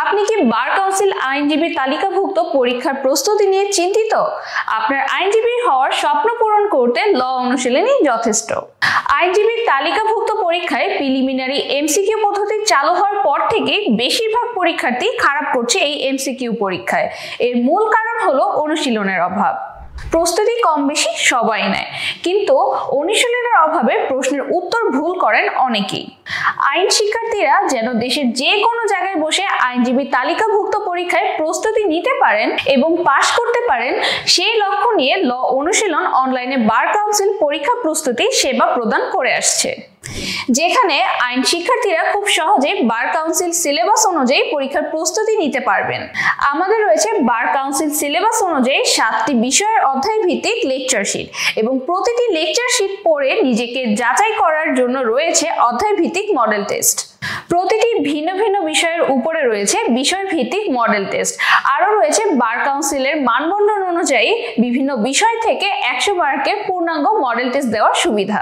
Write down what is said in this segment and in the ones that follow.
আপনি কি bar council আইনজীবী তালিকাভুক্ত পরীক্ষার প্রস্তুতি নিয়ে চিন্তিত? আপনার আইনজীবী হওয়ার স্বপ্ন পূরণ করতে ল অনুশীলনী যথেষ্ট। আইনজীবীর তালিকাভুক্ত পরীক্ষায় প্রিলিমিনারি এমসিকিউ পদ্ধতি চালু হওয়ার পর থেকে বেশিরভাগ পরীক্ষার্থী খারাপ করছে এই এমসিকিউ পরীক্ষায়। এর মূল কারণ হলো অনুশীলনের অভাব। প্রস্তুতি কম বেশি সবাই নেয়, কিন্তু অনুশীলনের অভাবে প্রশ্নের উত্তর ভুল করেন অনেকেই। আইন শিক্ষার্থীরা যেন দেশের যে কোনো জায়গায় বসে আইনজীবী তালিকাভুক্ত পরীক্ষায় প্রস্তুতি নিতে পারেন এবং পাশ করতে পারেন, সেই লক্ষ্য নিয়ে ল অনুশীলন অনলাইনে বার কাউন্সিল পরীক্ষা প্রস্তুতি সেবা প্রদান করে আসছে, যেখানে আইন শিক্ষার্থীরা খুব সহজে বার কাউন্সিল সিলেবাস অনুযায়ী পরীক্ষার প্রস্তুতি নিতে পারবেন। আমাদের রয়েছে বার কাউন্সিল সিলেবাস অনুযায়ী 7টি বিষয়ের অধ্যায় ভিত্তিক লেকচার শিট এবং প্রতিটি লেকচার শিট পড়ে নিজেকে যাচাই করার জন্য রয়েছে অধ্যায় ভিত্তিক মডেল টেস্ট। প্রতিটি ভিন্ন ভিন্ন বিষয়ের উপরে রয়েছে বিষয় ভিত্তিক মডেল টেস্ট। আরও রয়েছে বার কাউন্সিলের মানবন্ধন অনুযায়ী বিভিন্ন বিষয় থেকে 100 মার্কের পূর্ণাঙ্গ মডেল টেস্ট দেওয়ার সুবিধা।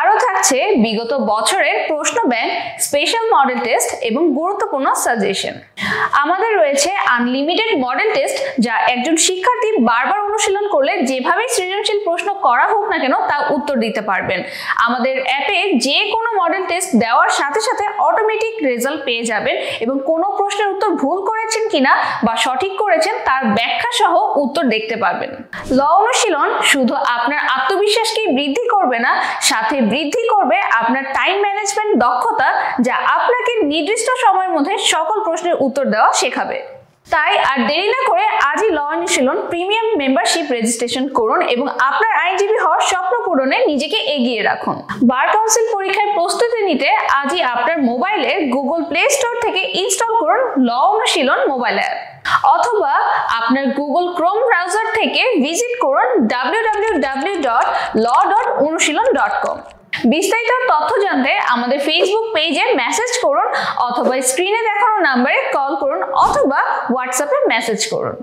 আরও থাকছে বিগত বছরের প্রশ্ন ব্যাংক, স্পেশাল মডেল টেস্ট এবং গুরুত্বপূর্ণ সাজেশন। আমাদের রয়েছে আনলিমিটেড মডেল টেস্ট, যা একজন শিক্ষার্থী বারবার অনুশীলন করলে যেভাবে সৃজনশীল প্রশ্ন করা হোক না কেন তা উত্তর দিতে পারবেন। আমাদের অ্যাপে যে কোনো মডেল টেস্ট দেওয়ার সাথে সাথে অটোমেটিক রেজাল্ট পেয়ে যাবেন এবং কোনো প্রশ্নের উত্তর ভুল করেছেন কিনা বা সঠিক করেছেন তার ব্যাখ্যা সহ উত্তর দেখতে পারবেন। ল অনুশীলন শুধু আপনার আত্মবিশ্বাসকেই বৃদ্ধি করবে না, সাথে বৃদ্ধি করবে আপনার টাইম ম্যানেজমেন্ট দক্ষতা, যা আপনাকে নির্দিষ্ট সময়ের মধ্যে সকল প্রশ্নের উত্তর দেওয়া শেখাবে। তাই আর দেরি না করে আজই ল অনুশীলন প্রিমিয়াম মেম্বারশিপ রেজিস্ট্রেশন করুন এবং আপনার আইনজীবী হওয়ার স্বপ্ন পূরণে নিজেকে এগিয়ে রাখুন। বার কাউন্সিল পরীক্ষায় প্রস্তুতি নিতে আজই আপনার মোবাইলের গুগল প্লে স্টোর থেকে ইনস্টল করুন ল অনুশীলন মোবাইল অ্যাপ, অথবা আপনার গুগল ক্রোম ব্রাউজার থেকে ভিজিট করুন www.law.অনুশীলন.com। বিস্তারিত তথ্য জানতে আমাদের ফেসবুক পেজে মেসেজ করুন, অথবা স্ক্রিনে দেখানো নম্বরে কল করুন, অথবা হোয়াটসঅ্যাপে মেসেজ করুন।